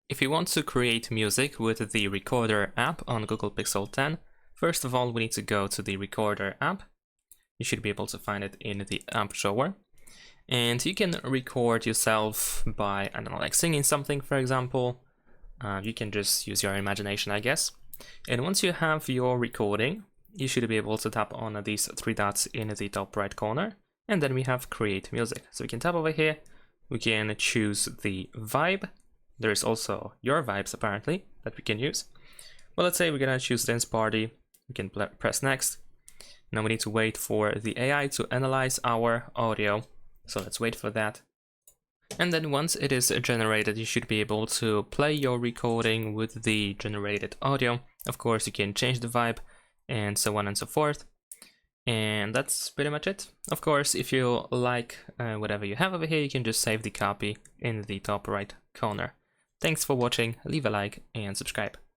If you want to create music with the Recorder app on Google Pixel 10, first of all we need to go to the Recorder app. You should be able to find it in the app drawer. And you can record yourself by, I don't know, like singing something, for example. You can just use your imagination, I guess. And once you have your recording, you should be able to tap on these three dots in the top right corner. And then we have Create Music. So we can tap over here. We can choose the vibe. There is also your vibes, apparently, that we can use. Well, let's say we're going to choose Dance Party. We can press Next. Now we need to wait for the AI to analyze our audio. So let's wait for that. And then once it is generated, you should be able to play your recording with the generated audio. Of course, you can change the vibe and so on and so forth. And that's pretty much it. Of course, if you like whatever you have over here, you can just save the copy in the top right corner. Thanks for watching, leave a like and subscribe.